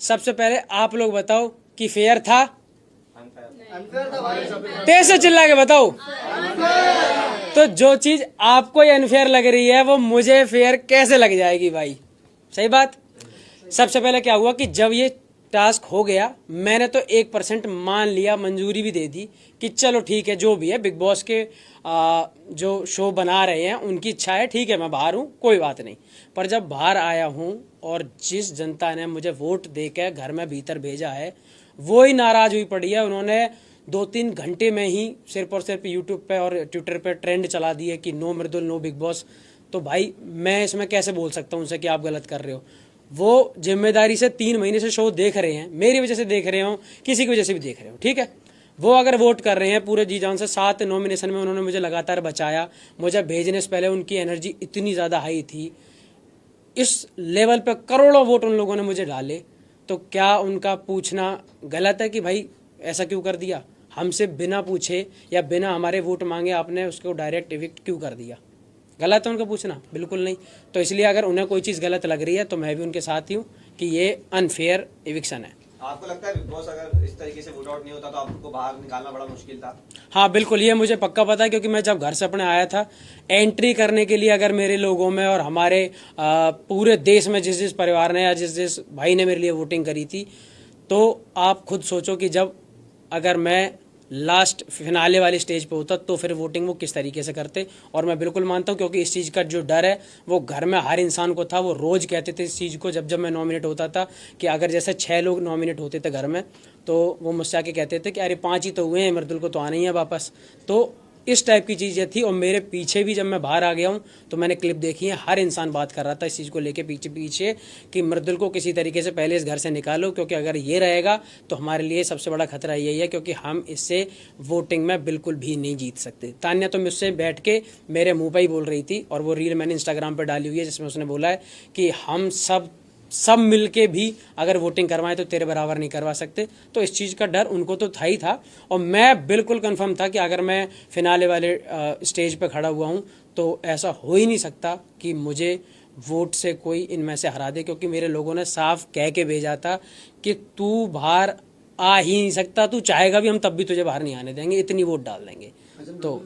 सबसे पहले आप लोग बताओ कि फेयर था? तेज से चिल्ला के बताओ। तो जो चीज आपको अनफेयर लग रही है वो मुझे फेयर कैसे लग जाएगी भाई? सही बात। सबसे पहले क्या हुआ कि जब ये टास्क हो गया मैंने तो 1% मान लिया, मंजूरी भी दे दी कि चलो ठीक है, जो भी है बिग बॉस के जो शो बना रहे हैं उनकी इच्छा है, ठीक है मैं बाहर हूँ, कोई बात नहीं। पर जब बाहर आया हूँ और जिस जनता ने मुझे वोट देकर घर में भीतर भेजा है वो ही नाराज हुई पड़ी है। उन्होंने 2-3 घंटे में ही सिर्फ और सिर्फ यूट्यूब पे और ट्विटर पे ट्रेंड चला दिए कि नो मृदुल नो बिग बॉस। तो भाई मैं इसमें कैसे बोल सकता हूँ उनसे कि आप गलत कर रहे हो? वो जिम्मेदारी से 3 महीने से शो देख रहे हैं, मेरी वजह से देख रहे हो, किसी की वजह से भी देख रहे हो, ठीक है। वो अगर वोट कर रहे हैं पूरे जी जान से, 7 नॉमिनेशन में उन्होंने मुझे लगातार बचाया। मुझे भेजने से पहले उनकी एनर्जी इतनी ज़्यादा हाई थी, इस लेवल पे करोड़ों वोट उन लोगों ने मुझे डाले। तो क्या उनका पूछना गलत है कि भाई ऐसा क्यों कर दिया? हमसे बिना पूछे या बिना हमारे वोट मांगे आपने उसको डायरेक्ट इविक्ट क्यों कर दिया? गलत है उनका पूछना? बिल्कुल नहीं। तो इसलिए अगर उन्हें कोई चीज़ गलत लग रही है तो मैं भी उनके साथ ही हूँ कि ये अनफेयर इविक्शन है। आपको लगता है बिग बॉस अगर इस तरीके से वोट आउट नहीं होता तो आपको बाहर निकालना बड़ा मुश्किल था? हाँ बिल्कुल, ये मुझे पक्का पता है क्योंकि मैं जब घर से अपने आया था एंट्री करने के लिए, अगर मेरे लोगों में और हमारे पूरे देश में जिस जिस परिवार ने या जिस जिस भाई ने मेरे लिए वोटिंग करी थी, तो आप खुद सोचो कि जब अगर मैं लास्ट फिनाले वाली स्टेज पे होता तो फिर वोटिंग वो किस तरीके से करते। और मैं बिल्कुल मानता हूँ क्योंकि इस चीज़ का जो डर है वो घर में हर इंसान को था। वो रोज़ कहते थे इस चीज़ को, जब जब मैं नॉमिनेट होता था कि अगर जैसे 6 लोग नॉमिनेट होते थे घर में तो वो मुझसे आके कहते थे कि अरे 5 ही तो हुए हैं, मृदुल को तो आना ही है वापस। तो इस टाइप की चीज़ें थी। और मेरे पीछे भी जब मैं बाहर आ गया हूँ तो मैंने क्लिप देखी है, हर इंसान बात कर रहा था इस चीज़ को लेके पीछे पीछे कि मृदुल को किसी तरीके से पहले इस घर से निकालो, क्योंकि अगर ये रहेगा तो हमारे लिए सबसे बड़ा खतरा यही है, क्योंकि हम इससे वोटिंग में बिल्कुल भी नहीं जीत सकते। तान्या तो मुझसे बैठ के मेरे मुँह पर ही बोल रही थी, और वो रील मैंने इंस्टाग्राम पर डाली हुई है जिसमें उसने बोला है कि हम सब मिलके भी अगर वोटिंग करवाएं तो तेरे बराबर नहीं करवा सकते। तो इस चीज़ का डर उनको तो था ही था, और मैं बिल्कुल कंफर्म था कि अगर मैं फिनाले वाले स्टेज पे खड़ा हुआ हूं तो ऐसा हो ही नहीं सकता कि मुझे वोट से कोई इनमें से हरा दे, क्योंकि मेरे लोगों ने साफ कह के भेजा था कि तू बाहर आ ही नहीं सकता, तू चाहेगा भी हम तब भी तुझे बाहर नहीं आने देंगे, इतनी वोट डाल देंगे। तो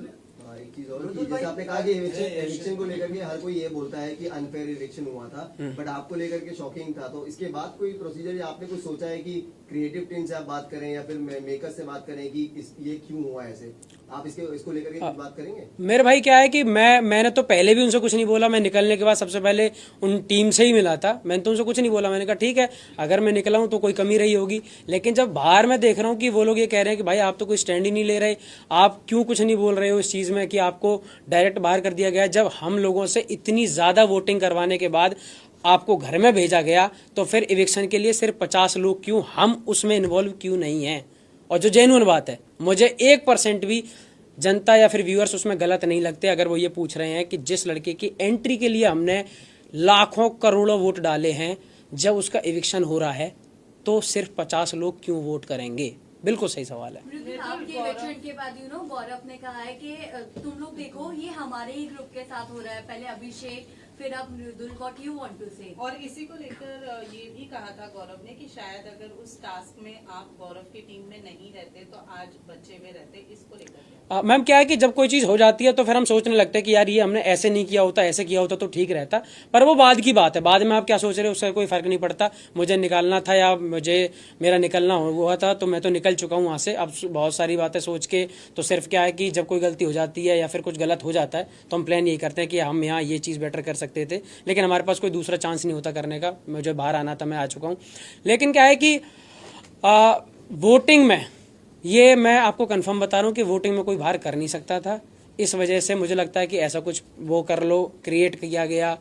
एक चीज और कि जैसे आपने कहा कि इलेक्शन को लेकर के हर कोई ये बोलता है कि अनफेयर इलेक्शन हुआ था, बट आपको लेकर के शॉकिंग था। तो इसके बाद कोई प्रोसीजर या आपने कुछ सोचा है कि क्रिएटिव टीम से आप बात करें या फिर मेकर से बात करें कि ये क्यों हुआ ऐसे? आप इसको लेकर के बात करेंगे? मेरे भाई क्या है कि मैंने तो पहले भी उनसे कुछ नहीं बोला। मैं निकलने के बाद सबसे पहले उन टीम से ही मिला था, मैंने तो उनसे कुछ नहीं बोला। मैंने कहा ठीक है अगर मैं निकला हूं तो कोई कमी रही होगी। लेकिन जब बाहर मैं देख रहा हूं कि वो लोग ये कह रहे हैं कि भाई आप तो कोई स्टैंड ही नहीं ले रहे, आप क्यों कुछ नहीं बोल रहे हो इस चीज़ में कि आपको डायरेक्ट बाहर कर दिया गया, जब हम लोगों से इतनी ज़्यादा वोटिंग करवाने के बाद आपको घर में भेजा गया, तो फिर इविक्शन के लिए सिर्फ 50 लोग क्यों, हम उसमें इन्वॉल्व क्यों नहीं हैं? और जो जेन्युइन बात है, मुझे 1% भी जनता या फिर व्यूअर्स उसमें गलत नहीं लगते अगर वो ये पूछ रहे हैं कि जिस लड़के की एंट्री के लिए हमने लाखों करोड़ों वोट डाले हैं, जब उसका इविक्शन हो रहा है तो सिर्फ 50 लोग क्यों वोट करेंगे? बिल्कुल सही सवाल है। आपके इलेक्शन के बाद गौरव ने कहा है कि तुम लोग देखो ये हमारे ही ग्रुप के साथ हो रहा है, पहले अभिषेक फिर अब मृदुल, व्हाट यू वांट टू से? और इसी को लेकर ये भी कहा था गौरव ने कि शायद अगर उस टास्क में आप गौरव की टीम में नहीं रहते तो आज बच्चे में रहते। इसको लेकर मैम क्या है कि जब कोई चीज़ हो जाती है तो फिर हम सोचने लगते हैं कि यार ये हमने ऐसे नहीं किया होता, ऐसे किया होता तो ठीक रहता। पर वो बाद की बात है, बाद में आप क्या सोच रहे हो उससे कोई फर्क नहीं पड़ता। मुझे निकालना था या मुझे मेरा निकलना हुआ था तो मैं तो निकल चुका हूँ वहाँ से। अब बहुत सारी बातें सोच के तो सिर्फ क्या है कि जब कोई गलती हो जाती है या फिर कुछ गलत हो जाता है तो हम प्लान यही करते हैं कि हम यहाँ ये चीज़ बेटर कर सकते थे, लेकिन हमारे पास कोई दूसरा चांस नहीं होता करने का। मुझे बाहर आना था, मैं आ चुका हूँ। लेकिन क्या है कि वोटिंग में ये मैं आपको कंफर्म बता रहा हूँ कि वोटिंग में कोई बाहर कर नहीं सकता था। इस वजह से मुझे लगता है कि ऐसा कुछ वो कर लो, क्रिएट किया गया,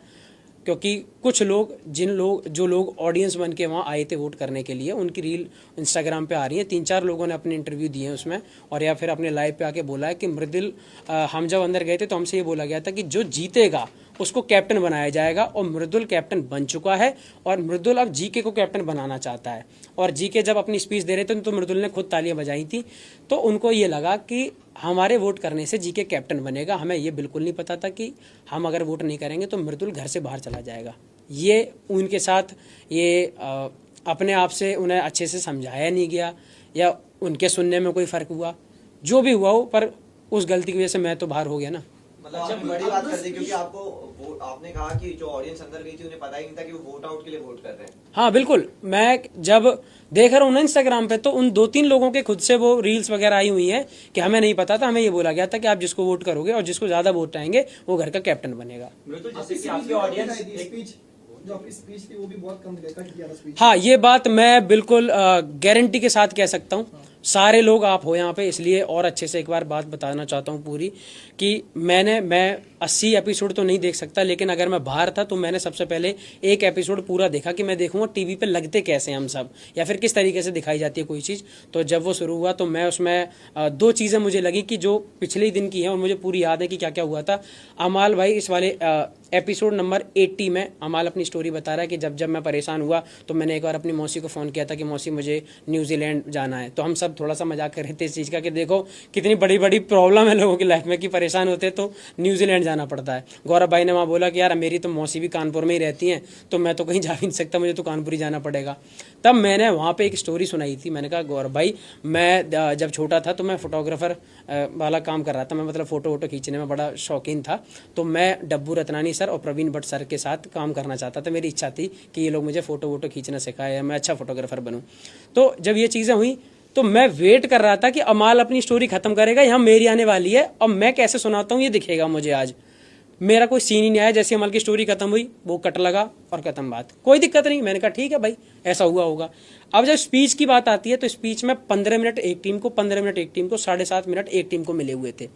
क्योंकि कुछ लोग जो लोग ऑडियंस बन के वहाँ आए थे वोट करने के लिए, उनकी रील इंस्टाग्राम पे आ रही है। 3-4 लोगों ने अपने इंटरव्यू दिए हैं उसमें, और या फिर अपने लाइव पे आके बोला है कि मृदुल, हम जब अंदर गए थे तो हमसे ये बोला गया था कि जो जीतेगा उसको कैप्टन बनाया जाएगा, और मृदुल कैप्टन बन चुका है। और मृदुल अब जीके को कैप्टन बनाना चाहता है। और जीके जब अपनी स्पीच दे रहे थे तो मृदुल ने खुद तालियां बजाई थी। तो उनको ये लगा कि हमारे वोट करने से जीके कैप्टन बनेगा। हमें ये बिल्कुल नहीं पता था कि हम अगर वोट नहीं करेंगे तो मृदुल घर से बाहर चला जाएगा। ये उनके साथ ये अपने आप से उन्हें अच्छे से समझाया नहीं गया या उनके सुनने में कोई फ़र्क हुआ, जो भी हुआ हो, पर उस गलती की वजह से मैं तो बाहर हो गया ना। मतलब आपने बड़ी बात कर दी, क्योंकि आपने कहा कि जो ऑडियंस अंदर गई थी उन्हें पता ही नहीं था कि वो वोट आउट के लिए वोट कर रहे हैं। हाँ बिल्कुल, मैं जब देख रहा हूँ ना इंस्टाग्राम पे, तो उन 2-3 लोगों के खुद से वो रील्स वगैरह आई हुई हैं कि हमें नहीं पता था, हमें ये बोला गया था कि आप जिसको वोट करोगे और जिसको ज्यादा वोट आएंगे वो घर का कैप्टन बनेगा। जैसे कि आपकी ऑडियंस जो आपकी स्पीच थी वो भी बहुत कम कट किया था स्पीच। हाँ, ये बात मैं बिल्कुल गारंटी के साथ कह सकता हूँ। सारे लोग आप हो यहाँ पे, इसलिए और अच्छे से एक बार बात बताना चाहता हूँ पूरी, कि मैं 80 एपिसोड तो नहीं देख सकता, लेकिन अगर मैं बाहर था तो मैंने सबसे पहले एक एपिसोड पूरा देखा कि मैं देखूंगा टीवी पे लगते कैसे हम सब, या फिर किस तरीके से दिखाई जाती है कोई चीज़। तो जब वो शुरू हुआ तो मैं उसमें 2 चीज़ें मुझे लगी कि जो पिछले दिन की हैं और मुझे पूरी याद है कि क्या क्या हुआ था। अमाल भाई इस वाले एपिसोड नंबर 80 में अमाल अपनी स्टोरी बता रहा है कि जब मैं परेशान हुआ तो मैंने एक बार अपनी मौसी को फ़ोन किया था कि मौसी मुझे न्यूजीलैंड जाना है। तो हम सब थोड़ा सा मजाक कर रहे थे इस चीज़ का कि देखो कितनी बड़ी बड़ी प्रॉब्लम है लोगों की लाइफ में कि परेशान होते तो न्यूजीलैंड जाना पड़ता है। गौरव भाई ने वहाँ बोला कि यार मेरी तो मौसी भी कानपुर में ही रहती हैं, तो मैं तो कहीं जा भी नहीं सकता, मुझे तो कानपुर ही जाना पड़ेगा। तब मैंने वहाँ पे एक स्टोरी सुनाई थी। मैंने कहा गौरव भाई, मैं जब छोटा था तो मैं फोटोग्राफर वाला काम कर रहा था, मैं मतलब फ़ोटो खींचने में बड़ा शौकीन था। तो मैं डब्बू रतनानी सर और प्रवीण भट्ट सर के साथ काम करना चाहता था। मेरी इच्छा थी कि ये लोग मुझे फ़ोटो खींचना सिखाए, मैं अच्छा फोटोग्राफर बनूँ। तो जब ये चीज़ें हुई तो मैं वेट कर रहा था कि अमाल अपनी स्टोरी खत्म करेगा, यहाँ मेरी आने वाली है, अब मैं कैसे सुनाता हूँ ये दिखेगा मुझे। आज मेरा कोई सीन ही नहीं आया, जैसे अमल की स्टोरी खत्म हुई वो कट लगा और खत्म बात, कोई दिक्कत नहीं। मैंने कहा ठीक है भाई, ऐसा हुआ होगा। अब जब स्पीच की बात आती है तो स्पीच में 15 मिनट एक टीम को, 15 मिनट एक टीम को, 7.5 मिनट एक टीम को मिले हुए थे।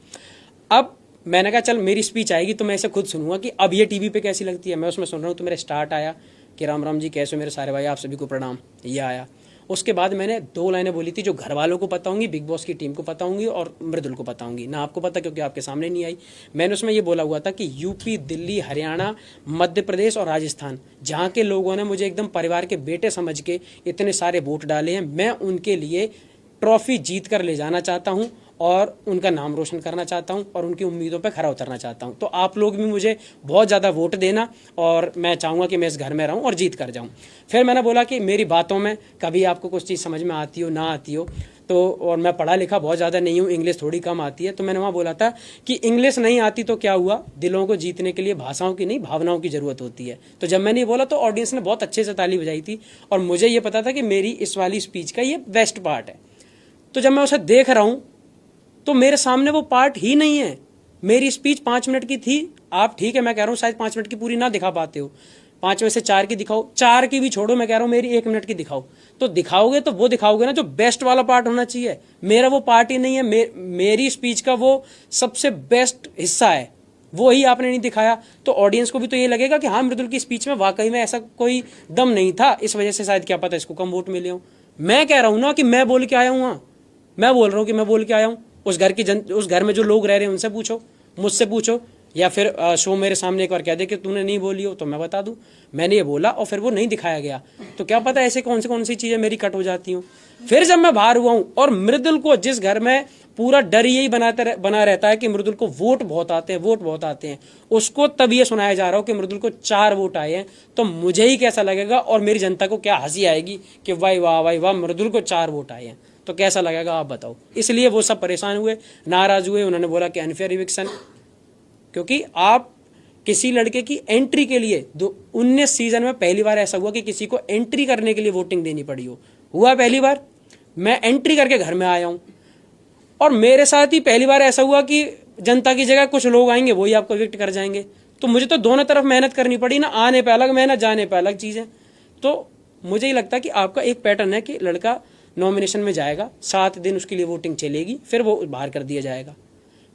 अब मैंने कहा चल मेरी स्पीच आएगी तो मैं इसे खुद सुनूंगा कि अब ये टीवी पे कैसी लगती है। मैं उसमें सुन रहा हूँ तो मेरा स्टार्ट आया कि राम राम जी, कैसे हो मेरे सारे भाई, आप सभी को प्रणाम, ये आया। उसके बाद मैंने 2 लाइनें बोली थी जो घर वालों को पता होंगी, बिग बॉस की टीम को पता होंगी और मृदुल को पता होंगी, ना आपको पता क्योंकि आपके सामने नहीं आई। मैंने उसमें ये बोला हुआ था कि यूपी, दिल्ली, हरियाणा, मध्य प्रदेश और राजस्थान, जहाँ के लोगों ने मुझे एकदम परिवार के बेटे समझ के इतने सारे वोट डाले हैं, मैं उनके लिए ट्रॉफी जीत कर ले जाना चाहता हूँ और उनका नाम रोशन करना चाहता हूं और उनकी उम्मीदों पे खरा उतरना चाहता हूं। तो आप लोग भी मुझे बहुत ज़्यादा वोट देना और मैं चाहूँगा कि मैं इस घर में रहूं और जीत कर जाऊं। फिर मैंने बोला कि मेरी बातों में कभी आपको कुछ चीज़ समझ में आती हो ना आती हो तो, और मैं पढ़ा लिखा बहुत ज़्यादा नहीं हूँ, इंग्लिश थोड़ी कम आती है, तो मैंने वहाँ बोला था कि इंग्लिश नहीं आती तो क्या हुआ, दिलों को जीतने के लिए भाषाओं की नहीं भावनाओं की ज़रूरत होती है। तो जब मैंने ये बोला तो ऑडियंस ने बहुत अच्छे से ताली बजाई थी और मुझे ये पता था कि मेरी इस वाली स्पीच का ये बेस्ट पार्ट है। तो जब मैं उसे देख रहा हूँ तो मेरे सामने वो पार्ट ही नहीं है। मेरी स्पीच 5 मिनट की थी, आप ठीक है मैं कह रहा हूँ शायद 5 मिनट की पूरी ना दिखा पाते हो, 5 में से 4 की दिखाओ, 4 की भी छोड़ो, मैं कह रहा हूँ मेरी 1 मिनट की दिखाओ। तो दिखाओगे तो वो दिखाओगे ना जो बेस्ट वाला पार्ट होना चाहिए। मेरा वो पार्ट ही नहीं है, मेरी स्पीच का वो सबसे बेस्ट हिस्सा है, वो ही आपने नहीं दिखाया। तो ऑडियंस को भी तो ये लगेगा कि हाँ मृदुल की स्पीच में वाकई में ऐसा कोई दम नहीं था, इस वजह से शायद क्या पता इसको कम वोट मिले हों। मैं कह रहा हूँ ना कि मैं बोल के आया हूँ, वहाँ मैं बोल रहा हूँ कि मैं बोल के आया हूँ। उस घर में जो लोग रह रहे हैं उनसे पूछो, मुझसे पूछो, या फिर शो मेरे सामने एक बार कह दे कि तूने नहीं बोली हो तो मैं बता दूं मैंने ये बोला और फिर वो नहीं दिखाया गया। तो क्या पता ऐसे कौन सी चीज़ें मेरी कट हो जाती हूँ। फिर जब मैं बाहर हुआ हूँ और मृदुल को जिस घर में पूरा डर यही बना रहता है कि मृदुल को वोट बहुत आते हैं, उसको तब ये सुनाया जा रहा हो कि मृदुल को 4 वोट आए हैं, तो मुझे ही कैसा लगेगा और मेरी जनता को क्या हंसी आएगी कि भाई वाह मृदुल को 4 वोट आए हैं, तो कैसा लगेगा आप बताओ। इसलिए वो सब परेशान हुए, नाराज हुए, उन्होंने बोला कि अनफेयर इविक्शन, क्योंकि आप किसी लड़के की एंट्री के लिए 19 सीजन में पहली बार ऐसा हुआ कि किसी को एंट्री करने के लिए वोटिंग देनी पड़ी हुआ पहली बार। मैं एंट्री करके घर में आया हूं और मेरे साथ ही पहली बार ऐसा हुआ कि जनता की जगह कुछ लोग आएंगे वही आपको इविक्ट कर जाएंगे। तो मुझे तो दोनों तरफ मेहनत करनी पड़ी ना, आने पे अलग मेहनत, जाने पे अलग चीजें। तो मुझे ये लगता है कि आपका एक पैटर्न है कि लड़का नॉमिनेशन में जाएगा, 7 दिन उसके लिए वोटिंग चलेगी, फिर वो बाहर कर दिया जाएगा।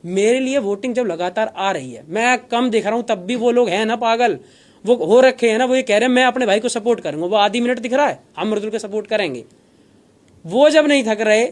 मेरे लिए वोटिंग जब लगातार आ रही है, मैं कम दिख रहा हूं, तब भी वो लोग हैं ना पागल, वो हो रखे हैं ना, वो ये कह रहे हैं मैं अपने भाई को सपोर्ट करूंगा, वो आधी मिनट दिख रहा है हम मृदुल को सपोर्ट करेंगे। वो जब नहीं थक रहे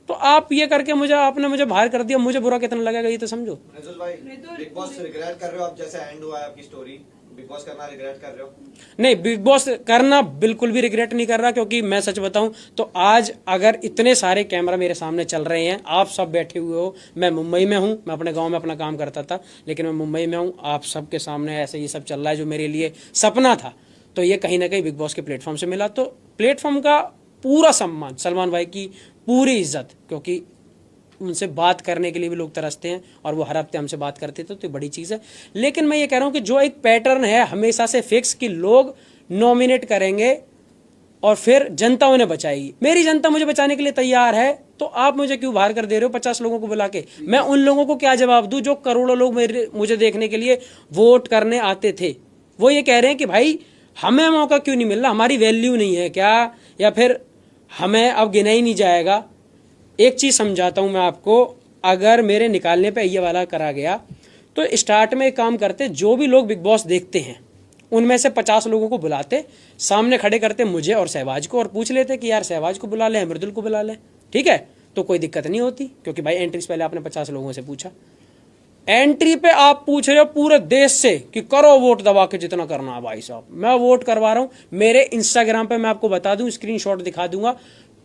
तो आप ये करके आपने मुझे बाहर कर दिया, मुझे बुरा कितना लगेगा ये तो समझो। मृदुल भाई, बिग बॉस रिग्रेट कर रहे हो आप, जैसे एंड हुआ है आपकी स्टोरी, बिग बॉस करना रिग्रेट कर रहे हो? नहीं, बिग बॉस करना बिल्कुल भी रिग्रेट नहीं कर रहा, क्योंकि मैं सच बताऊं तो आज अगर इतने सारे कैमरा मेरे सामने चल रहे हैं, आप सब बैठे हुए हो, मैं मुंबई में हूं, मैं अपने गांव में अपना काम करता था लेकिन मैं मुंबई में हूं, आप सबके सामने ऐसे ये सब चल रहा है जो मेरे लिए सपना था, तो ये कहीं ना कहीं बिग बॉस के प्लेटफॉर्म से मिला। तो प्लेटफॉर्म का पूरा सम्मान, सलमान भाई की पूरी इज्जत, क्योंकि उनसे बात करने के लिए भी लोग तरसते हैं और वो हर हफ्ते हमसे बात करते थे, तो बड़ी चीज़ है। लेकिन मैं ये कह रहा हूँ कि जो एक पैटर्न है हमेशा से फिक्स कि लोग नॉमिनेट करेंगे और फिर जनता उन्हें बचाएगी, मेरी जनता मुझे बचाने के लिए तैयार है, तो आप मुझे क्यों बाहर कर दे रहे हो 50 लोगों को बुला के? मैं उन लोगों को क्या जवाब दूं जो करोड़ों लोग मुझे देखने के लिए वोट करने आते थे? वो ये कह रहे हैं कि भाई हमें मौका क्यों नहीं मिल रहा, हमारी वैल्यू नहीं है क्या, या फिर हमें अब गिना ही नहीं जाएगा? एक चीज़ समझाता हूं मैं आपको, अगर मेरे निकालने पे ये वाला करा गया तो स्टार्ट में एक काम करते, जो भी लोग बिग बॉस देखते हैं उनमें से 50 लोगों को बुलाते, सामने खड़े करते मुझे और सहवाज को, और पूछ लेते कि यार सहवाज को बुला लें, मृदुल को बुला लें, ठीक है? तो कोई दिक्कत नहीं होती, क्योंकि भाई एंट्री से पहले आपने 50 लोगों से पूछा। एंट्री पे आप पूछ रहे हो पूरे देश से कि करो वोट दबा के जितना करना है। भाई साहब मैं वोट करवा रहा हूं, मेरे इंस्टाग्राम पे मैं आपको बता दूं, स्क्रीनशॉट दिखा दूंगा,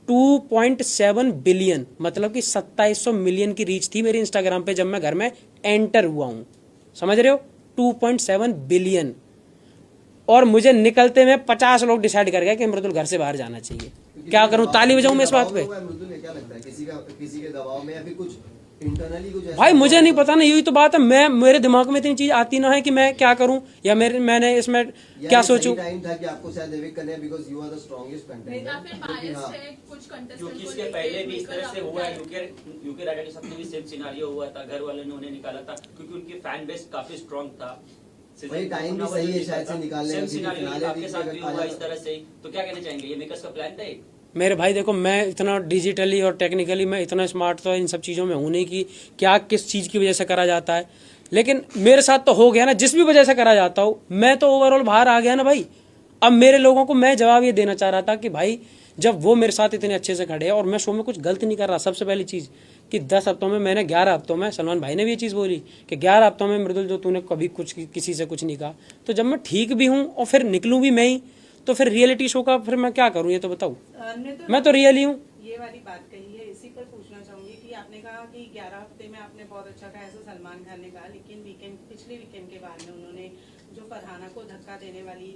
2.7 बिलियन मतलब कि 2700 मिलियन की रीच थी मेरे इंस्टाग्राम पे जब मैं घर में एंटर हुआ हूं, समझ रहे हो? 2.7 बिलियन। और मुझे निकलते में 50 लोग डिसाइड कर गए कि मृदुल घर से बाहर जाना चाहिए। क्या करूं, ताली बजाऊं मैं इस बात पे? मृदुल ने क्या लगता है, किसी के दबाव में या फिर कुछ इंटरनली कुछ भाई मुझे नहीं पता ना, यही तो बात है, मैं मेरे दिमाग में इतनी चीज आती ना है कि मैं क्या करूं, या मैंने इसमें क्या सोचूं। टाइम था कि आपको शायद एविक्ट करने हैं because you are the strongest क्योंकि इसके पहले भी इस तरह से हुआ है, यूके राजा के साथ में भी सेम सिनारियो हुआ था, घर वालों ने उन्हें निकाला था क्योंकि उनकी फैन बेस काफी स्ट्रांग था। भाई टाइम भी सही है शायद से निकालने का, सेम सिनारियो आपके साथ भी हुआ इस तरह से, तो क्या कहना चाहेंगे, ये मेकर्स का प्लान था एक? मेरे भाई देखो, मैं इतना डिजिटली और टेक्निकली मैं इतना स्मार्ट तो इन सब चीज़ों में हूँ नहीं कि क्या किस चीज़ की वजह से करा जाता है, लेकिन मेरे साथ तो हो गया ना, जिस भी वजह से करा जाता हो, मैं तो ओवरऑल बाहर आ गया ना भाई। अब मेरे लोगों को मैं जवाब ये देना चाह रहा था कि भाई जब वो मेरे साथ इतने अच्छे से खड़े हैं और मैं शो में कुछ गलत नहीं कर रहा, सबसे पहली चीज़ कि 10 हफ्तों में मैंने 11 हफ्तों में, सलमान भाई ने भी ये चीज़ बोली कि 11 हफ्तों में मृदुल जो तूने कभी कुछ किसी से कुछ नहीं कहा, तो जब मैं ठीक भी हूँ और फिर निकलूँ भी मैं ही, तो फिर रियलिटी शो का फिर मैं क्या करूँ, ये तो बताऊँ? मैं तो रियल ही हूँ। ये वाली बात कही है, इसी पर पूछना चाहूंगी कि आपने कहा कि 11 हफ्ते में आपने बहुत अच्छा कहा, ऐसा सलमान खान ने कहा, लेकिन पिछले वीकेंड के बाद में उन्होंने जो फरहाना को धक्का देने वाली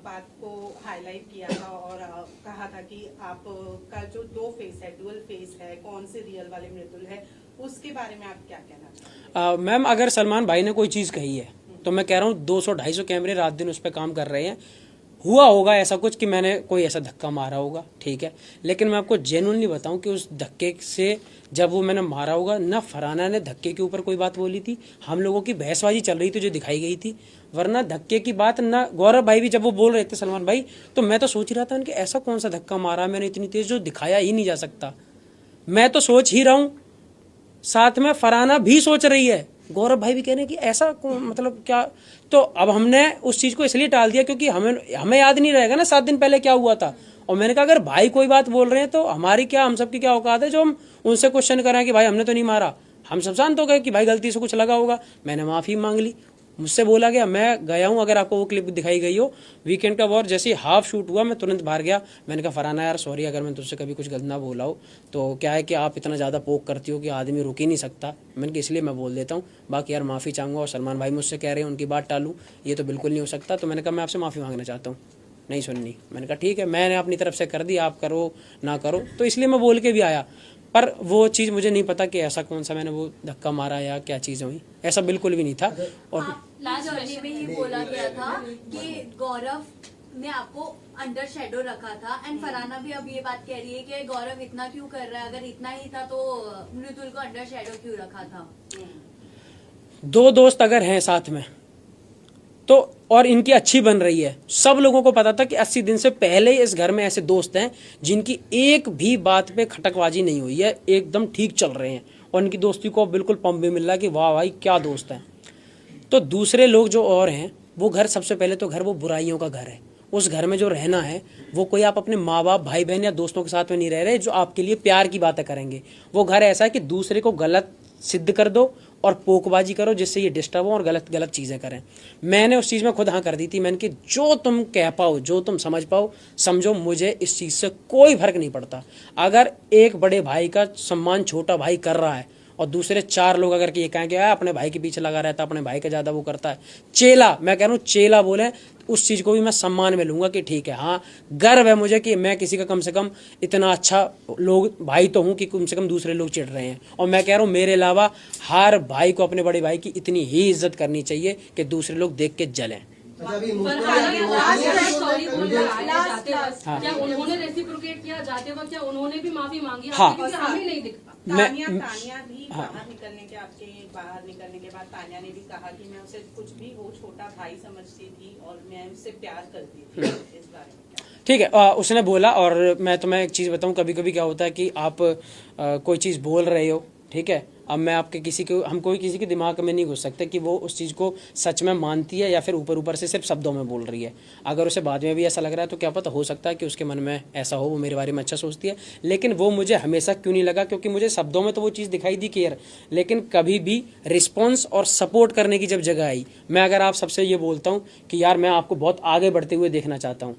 बात को हाईलाइट किया था और कहा था कि आप का जो 2 फेस है, डुअल फेस है, कौन से रियल वाले मृदुल है, उसके बारे में आप क्या कहना चाहते हैं? मैम अगर सलमान भाई ने कोई चीज़ कही है तो मैं कह रहा हूँ 200-250 कैमरे रात दिन उस पर काम कर रहे हैं, हुआ होगा ऐसा कुछ कि मैंने कोई ऐसा धक्का मारा होगा, ठीक है, लेकिन मैं आपको जेन्युइनली बताऊं कि उस धक्के से जब वो मैंने मारा होगा ना, फरहाना ने धक्के के ऊपर कोई बात बोली थी, हम लोगों की बहसबाजी चल रही थी जो दिखाई गई थी, वरना धक्के की बात ना, गौरव भाई भी जब वो बोल रहे थे सलमान भाई, तो मैं तो सोच ही रहा था उनके ऐसा कौन सा धक्का मारा मैंने इतनी तेज जो दिखाया ही नहीं जा सकता। मैं तो सोच ही रहा हूँ, साथ में फरहाना भी सोच रही है, गौरव भाई भी कह रहे हैं कि ऐसा मतलब क्या। तो अब हमने उस चीज़ को इसलिए टाल दिया क्योंकि हमें याद नहीं रहेगा ना 7 दिन पहले क्या हुआ था, और मैंने कहा अगर भाई कोई बात बोल रहे हैं तो हमारी क्या, हम सबकी क्या औकात है जो हम उनसे क्वेश्चन करें कि भाई हमने तो नहीं मारा। हम सब शांत हो गए कि भाई गलती से कुछ लगा होगा, मैंने माफ़ी मांग ली, मुझसे बोला गया, मैं गया हूँ, अगर आपको वो क्लिप दिखाई गई हो वीकेंड का वॉर, जैसे ही हाफ शूट हुआ मैं तुरंत बाहर गया, मैंने कहा फरहाना यार सॉरी अगर मैं तुझसे कभी कुछ गलत ना बोला हो, तो क्या है कि आप इतना ज़्यादा पोक करती हो कि आदमी रुक ही नहीं सकता, मैंने कहा इसलिए मैं बोल देता हूँ, बाकी यार माफ़ी चाहूँगा। और सलमान भाई मुझसे कह रहे हैं उनकी बात टालूँ, ये तो बिल्कुल नहीं हो सकता, तो मैंने कहा मैं आपसे माफ़ी मांगना चाहता हूँ, नहीं सुननी। मैंने कहा ठीक है, मैंने अपनी तरफ से कर दी, आप करो ना करो, तो इसलिए मैं बोल के भी आया, पर वो चीज़ मुझे नहीं पता कि ऐसा कौन सा मैंने वो धक्का मारा या क्या चीज़ हुई, ऐसा बिल्कुल भी नहीं था। और लास्ट जर्नी में ये बोला गया था कि गौरव ने आपको अंडर शेडो रखा था, एंड फरहाना भी अब ये बात कह रही है कि गौरव इतना क्यों कर रहा है, अगर इतना ही था तो मृदुल को अंडर शेडो क्यों रखा था? 2 दोस्त अगर हैं साथ में तो, और इनकी अच्छी बन रही है, सब लोगों को पता था कि 80 दिन से पहले इस घर में ऐसे दोस्त हैं जिनकी एक भी बात पे खटकबाजी नहीं हुई है, एकदम ठीक चल रहे हैं, और इनकी दोस्ती को बिल्कुल पंप भी मिल रहा है कि वाह भाई क्या दोस्त हैं। तो दूसरे लोग जो और हैं, वो घर, सबसे पहले तो घर वो बुराइयों का घर है, उस घर में जो रहना है वो कोई आप अपने माँ बाप भाई बहन या दोस्तों के साथ में नहीं रह रहे जो आपके लिए प्यार की बातें करेंगे। वो घर ऐसा है कि दूसरे को गलत सिद्ध कर दो और पोकबाजी करो जिससे ये डिस्टर्ब हो और गलत गलत चीज़ें करें। मैंने उस चीज़ में खुद हाँ कर दी थी, मैंने कि जो तुम कह पाओ, जो तुम समझ पाओ समझो, मुझे इस चीज़ से कोई फर्क नहीं पड़ता। अगर एक बड़े भाई का सम्मान छोटा भाई कर रहा है और दूसरे 4 लोग अगर ये कहें कि अपने भाई के पीछे लगा रहता है, अपने भाई का ज़्यादा वो करता है, चेला, मैं कह रहा हूँ चेला बोले, उस चीज़ को भी मैं सम्मान में लूँगा कि ठीक है, हाँ गर्व है मुझे कि मैं किसी का कम से कम इतना अच्छा लोग भाई तो हूँ कि कम से कम दूसरे लोग चिढ़ रहे हैं। और मैं कह रहा हूँ मेरे अलावा हर भाई को अपने बड़े भाई की इतनी ही इज्जत करनी चाहिए कि दूसरे लोग देख के जलें। अच्छा अभी क्या उन्होंने रेसिप्रोकेट किया जाते वक्त, क्या उन्होंने भी माफी मांगी? हाँ। क्योंकि हमें नहीं दिखता। तानिया भी बाहर निकलने के आपके बाहर निकलने के बाद तानिया ने भी कहा कि मैं उसे कुछ भी हो छोटा भाई समझती थी और मैं उससे प्यार करती थी। इस बारे में क्या? ठीक है, उसने बोला। और मैं तुम्हें एक चीज़ बताऊं, कभी कभी क्या होता है कि आप कोई चीज़ बोल रहे हो, ठीक है, अब मैं आपके हम कोई किसी के दिमाग में नहीं घुस सकते कि वो उस चीज़ को सच में मानती है या फिर ऊपर ऊपर से सिर्फ शब्दों में बोल रही है। अगर उसे बाद में भी ऐसा लग रहा है तो क्या पता, हो सकता है कि उसके मन में ऐसा हो, वो मेरे बारे में अच्छा सोचती है। लेकिन वो मुझे हमेशा क्यों नहीं लगा, क्योंकि मुझे शब्दों में तो वो चीज़ दिखाई दी केयर, लेकिन कभी भी रिस्पॉन्स और सपोर्ट करने की जब जगह आई, मैं अगर आप सबसे ये बोलता हूँ कि यार मैं आपको बहुत आगे बढ़ते हुए देखना चाहता हूँ,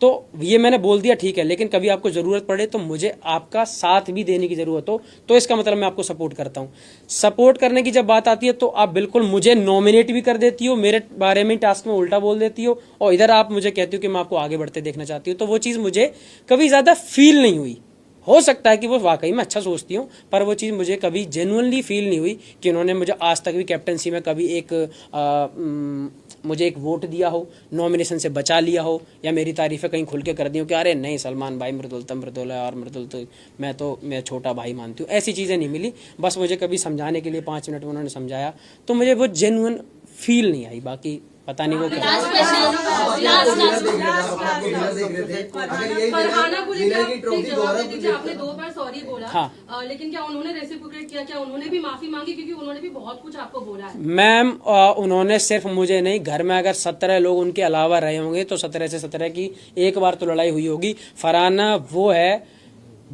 तो ये मैंने बोल दिया ठीक है, लेकिन कभी आपको ज़रूरत पड़े तो मुझे आपका साथ भी देने की ज़रूरत हो, तो इसका मतलब मैं आपको सपोर्ट करता हूँ। सपोर्ट करने की जब बात आती है तो आप बिल्कुल मुझे नॉमिनेट भी कर देती हो, मेरे बारे में टास्क में उल्टा बोल देती हो, और इधर आप मुझे कहती हो कि मैं आपको आगे बढ़ते देखना चाहती हूँ। तो वो चीज़ मुझे कभी ज़्यादा फील नहीं हुई। हो सकता है कि वो वाकई में अच्छा सोचती हूँ, पर वो चीज़ मुझे कभी जेन्युइनली फील नहीं हुई कि उन्होंने मुझे आज तक भी कैप्टनसी में कभी मुझे एक वोट दिया हो, नॉमिनेशन से बचा लिया हो, या मेरी तारीफ़ें कहीं खुल के कर दी हो कि अरे नहीं सलमान भाई मृदुल है और मृदुल तो मैं छोटा भाई मानती हूँ। ऐसी चीज़ें नहीं मिली। बस मुझे कभी समझाने के लिए 5 मिनट में उन्होंने समझाया तो मुझे वो जेन्युइन फील नहीं आई। बाकी पता नहीं वो क्या। आपने 2 बार सॉरी बोला, हाँ। लेकिन क्या उन्होंने रेसिप्रोकेट किया? क्या उन्होंने भी माफी मांगी? क्योंकि उन्होंने भी बहुत कुछ आपको बोला है। मैम उन्होंने सिर्फ मुझे नहीं, घर में अगर 17 लोग उनके अलावा रहे होंगे तो 17 से 17 की एक बार तो लड़ाई हुई होगी। फरहाना वो है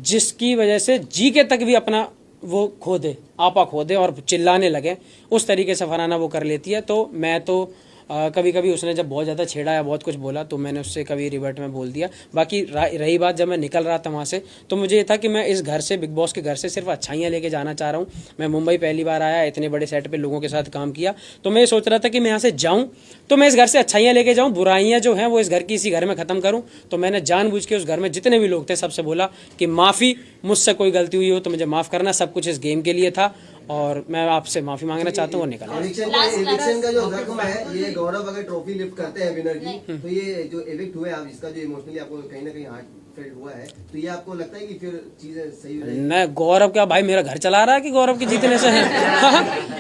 जिसकी वजह से जी के तक भी अपना वो खो दे, आपा खो दे और चिल्लाने लगे, उस तरीके से फरहाना वो कर लेती है। तो मैं तो कभी कभी उसने जब बहुत ज़्यादा छेड़ा या बहुत कुछ बोला तो मैंने उससे कभी रिवर्ट में बोल दिया। बाकी रही बात जब मैं निकल रहा था वहाँ से, तो मुझे ये था कि मैं इस घर से, बिग बॉस के घर से सिर्फ अच्छाइयाँ लेके जाना चाह रहा हूँ। मैं मुंबई पहली बार आया, इतने बड़े सेट पे लोगों के साथ काम किया, तो मैं ये सोच रहा था कि मैं यहाँ से जाऊँ तो मैं इस घर से अच्छाइयाँ लेके जाऊँ, बुराइयाँ जो हैं वो इस घर की इसी घर में ख़त्म करूँ। तो मैंने जानबूझ के उस घर में जितने भी लोग थे सबसे बोला कि माफ़ी, मुझसे कोई गलती हुई हो तो मुझे माफ़ करना, सब कुछ इस गेम के लिए था और मैं आपसे माफ़ी मांगना चाहता हूँ। वो निकला। एविक्शन का जो जख्म है, ये गौरव अगर ट्रॉफी लिफ्ट करते हैं विनर की, तो ये जो एविक्ट हुए आप, इसका जो इमोशनली आपको कहीं ना कहीं हार्ट फेल्ट हुआ है, तो ये आपको लगता है कि फिर चीजें सही हो जाएगी? नहीं, गौरव क्या भाई मेरा घर चला रहा है कि गौरव के जीतने से है?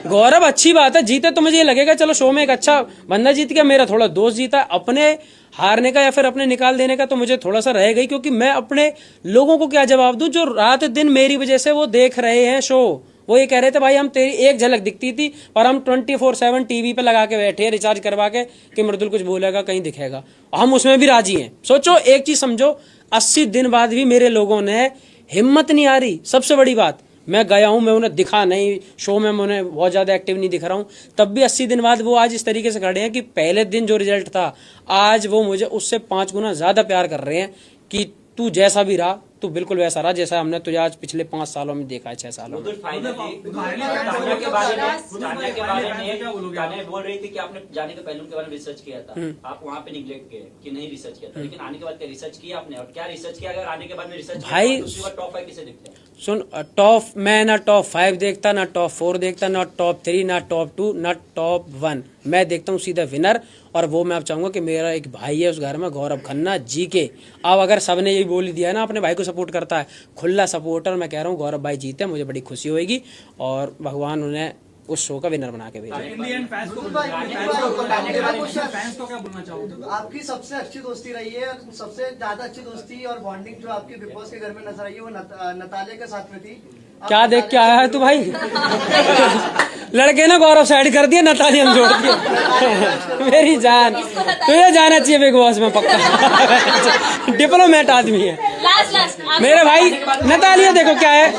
गौरव अच्छी बात है, जीते तो मुझे ये लगेगा चलो शो में एक अच्छा बंदा जीत गया, मेरा थोड़ा दोस्त जीता। अपने हारने का या फिर अपने निकाल देने का तो मुझे थोड़ा सा रह गई, क्योंकि मैं अपने लोगों को क्या जवाब दूं जो रात दिन मेरी वजह से वो देख रहे हैं शो। वो ये कह रहे थे भाई हम तेरी एक झलक दिखती थी पर हम 24/7 टीवी पे लगा के बैठे हैं रिचार्ज करवा के कि मृदुल कुछ बोलेगा कहीं दिखेगा, हम उसमें भी राजी हैं। सोचो, एक चीज समझो, 80 दिन बाद भी मेरे लोगों ने हिम्मत नहीं आ रही। सबसे बड़ी बात, मैं गया हूं, मैं उन्हें दिखा नहीं शो में, मैं उन्हें बहुत ज़्यादा एक्टिव नहीं दिख रहा हूं, तब भी 80 दिन बाद वो आज इस तरीके से खड़े हैं कि पहले दिन जो रिजल्ट था आज वो मुझे उससे 5 गुना ज़्यादा प्यार कर रहे हैं कि तू जैसा भी रहा तू बिल्कुल वैसा रहा जैसा हमने तुझे आज पिछले 5 सालों में देखा है, 6 सालों में। तानिया बोल रही थी कि आपने जाने के पहले उनके बारे में रिसर्च किया था, आप वहाँ पे निगलेक्ट किए कि नहीं रिसर्च किया था, लेकिन आने के बाद क्या रिसर्च किया आपने? और क्या रिसर्च किया? अगर आने के बाद में रिसर्च भाई दूसरी बार टॉप 5 किसे दिखते हैं? सुन, मैं ना टॉप 5 देखता, ना टॉप 4 देखता, ना टॉप 3, ना टॉप 2, ना टॉप 1। मैं देखता हूँ सीधा विनर, और वो मैं अब चाहूंगा कि मेरा एक भाई है उस घर में, गौरव खन्ना जी के। अब अगर सबने यही बोल दिया है ना अपने भाई को सपोर्ट करता है, खुला सपोर्टर, मैं कह रहा हूँ गौरव भाई जीते, मुझे बड़ी खुशी होगी और भगवान उन्हें उस शो का विनर बना के भेजा। आपकी सबसे अच्छी दोस्ती रही है, सबसे ज्यादा अच्छी दोस्ती और बॉन्डिंग जो आपकी बिग बॉस के घर में नजर आई है वो नतालिया के साथ में थी। क्या देख के आया है तू भाई? लड़के ना गौरव साइड कर दिया, नतालिया हम जोड़ दिया। मेरी जान, तुझे जाना चाहिए बिग बॉस में पक्का। डिप्लोमेट आदमी है मेरे भाई। नतालिया देखो क्या है,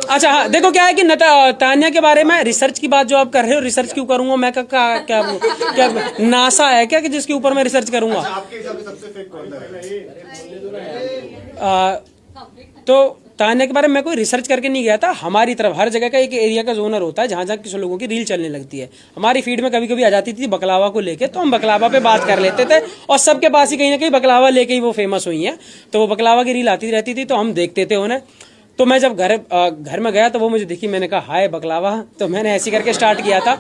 अच्छा हाँ देखो क्या है कि तानिया के बारे में रिसर्च की बात जो आप कर रहे हो, रिसर्च क्यों करूंगा मैं? क्या नासा है क्या कि जिसके ऊपर मैं रिसर्च करूंगा? तो तान्या के बारे में मैं कोई रिसर्च करके नहीं गया था। हमारी तरफ हर जगह का एक एरिया का जोनर होता है जहाँ जहाँ किसी लोगों की रील चलने लगती है। हमारी फीड में कभी कभी आ जाती थी बकलावा को लेके, तो हम बकलावा पे बात कर लेते थे और सबके पास ही कहीं ना कहीं बकलावा लेके ही वो फेमस हुई हैं, तो वो बकलावा की रील आती रहती थी तो हम देखते थे उन्हें। तो मैं जब घर में गया तो वो मुझे दिखी, मैंने कहा हाय बकलावा, तो मैंने ऐसे करके स्टार्ट किया था।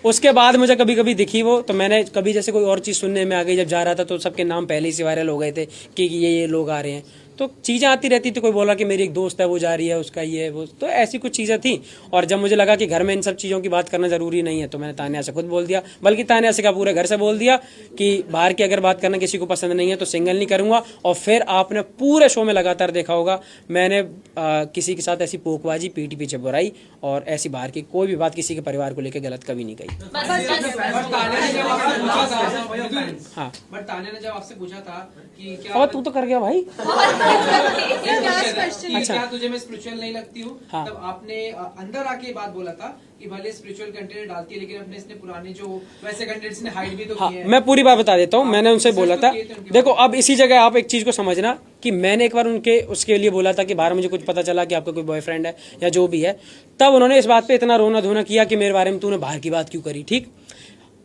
उसके बाद मुझे कभी कभी दिखी वो, तो मैंने कभी जैसे कोई और चीज़ सुनने में आ गई, जब जा रहा था तो सबके नाम पहले ही से वायरल हो गए थे कि ये लोग आ रहे हैं, तो चीज़ें आती रहती थी। कोई बोला कि मेरी एक दोस्त है वो जा रही है, उसका ये है वो, तो ऐसी कुछ चीज़ें थी। और जब मुझे लगा कि घर में इन सब चीज़ों की बात करना ज़रूरी नहीं है, तो मैंने तान्या से खुद बोल दिया, बल्कि तान्या से क्या पूरे घर से बोल दिया कि बाहर की अगर बात करना किसी को पसंद नहीं है तो सिंगल नहीं करूँगा। और फिर आपने पूरे शो में लगातार देखा होगा मैंने किसी के साथ ऐसी पोकबाजी, पीठ पीछे बुराई और ऐसी बाहर की कोई भी बात किसी के परिवार को लेकर गलत कभी नहीं कही। हाँ, बट तान्या ने जब आपसे पूछा था कि क्या और तू तो कर गया भाई। कि क्या तुझे मैं स्पिरिचुअल नहीं लगती हूँ, हाँ। तब आपने अंदर आके बात बोला था कि भले स्पिरिचुअल कंटेंट डालती है लेकिन अपने इसने पुराने जो वैसे कंटेंट्स ने हाइड भी तो हाँ, किए हैं। मैं पूरी बात बता देता हूँ। मैंने उनसे बोला था, देखो अब इसी जगह आप एक चीज़ को समझना कि मैंने एक बार उसके लिए बोला था कि बाहर मुझे कुछ पता चला कि आपका कोई बॉयफ्रेंड है या जो भी है, तब उन्होंने इस बात पे इतना रोना धोना किया कि मेरे बारे में तूने बाहर की बात क्यों करी। ठीक,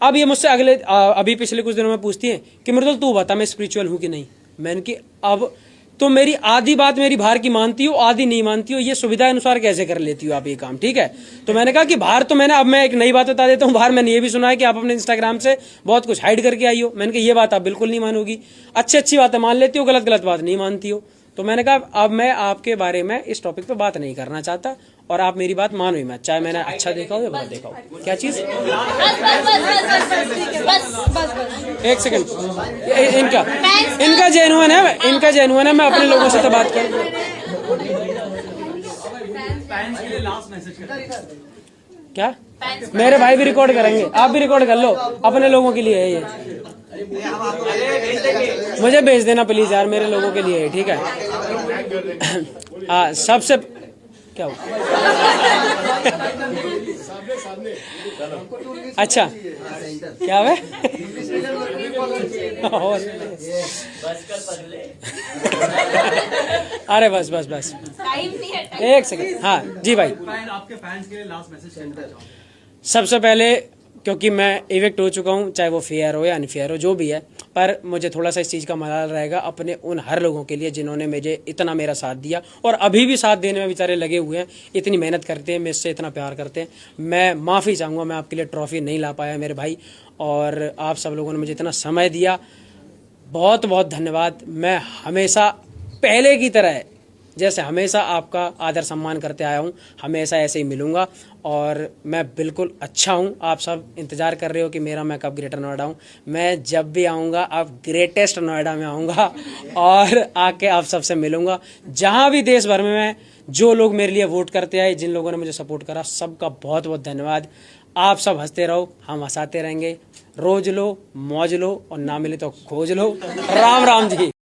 अब ये मुझसे अभी पिछले कुछ दिनों में पूछती है कि मृदुल तू बता मैं स्पिरिचुअल हूँ कि नहीं। मैंने कि अब तो मेरी आधी बात मेरी बाहर की मानती हो, आधी नहीं मानती हो, ये सुविधा अनुसार कैसे कर लेती हो आप ये काम। ठीक है, तो मैंने कहा कि बाहर तो मैंने, अब मैं एक नई बात बता देता हूँ, बाहर मैंने ये भी सुना है कि आप अपने इंस्टाग्राम से बहुत कुछ हाइड करके आई हो। मैंने कहा ये बात आप बिल्कुल नहीं मानोगी, अच्छी बातें मान लेती हो, गलत बात नहीं मानती हो। तो मैंने कहा अब मैं आपके बारे में इस टॉपिक पे बात नहीं करना चाहता और आप मेरी बात मानो ही मत, चाहे मैंने अच्छा देखा हो या बुरा देखा हो। क्या चीज़? एक सेकंड, इनका जेन्युइन है, मैं अपने लोगों से तो बात कर। क्या मेरे भाई भी रिकॉर्ड करेंगे, आप भी रिकॉर्ड कर लो, अपने लोगों के लिए है ये। मुझे भेज देना प्लीज यार, मेरे लोगों के लिए है। ठीक है, हाँ सबसे क्या हो अच्छा क्या है अरे बस एक सेकंड। हाँ जी भाई, आपके फैंस के लिए लास्ट मैसेज। सबसे पहले क्योंकि मैं इवेक्ट हो चुका हूँ, चाहे वो फेयर हो या अनफेयर हो जो भी है, पर मुझे थोड़ा सा इस चीज़ का मलाल रहेगा अपने उन हर लोगों के लिए जिन्होंने मुझे इतना मेरा साथ दिया और अभी भी साथ देने में बेचारे लगे हुए हैं, इतनी मेहनत करते हैं, मेरे से इतना प्यार करते हैं। मैं माफ़ी चाहूँगा, मैं आपके लिए ट्रॉफी नहीं ला पाया मेरे भाई, और आप सब लोगों ने मुझे इतना समय दिया, बहुत बहुत धन्यवाद। मैं हमेशा पहले की तरह जैसे हमेशा आपका आदर सम्मान करते आया हूँ, हमेशा ऐसे ही मिलूँगा और मैं बिल्कुल अच्छा हूँ। आप सब इंतज़ार कर रहे हो कि मैं कब ग्रेटर नोएडा हूँ। मैं जब भी आऊँगा अब ग्रेटेस्ट नोएडा में आऊँगा और आके आप सबसे मिलूँगा। जहाँ भी देश भर में मैं, जो लोग मेरे लिए वोट करते आए, जिन लोगों ने मुझे सपोर्ट करा, सबका बहुत बहुत धन्यवाद। आप सब हंसते रहो, हम हंसाते रहेंगे। रोज लो, मौज लो और ना मिले तो खोज लो। राम राम जी।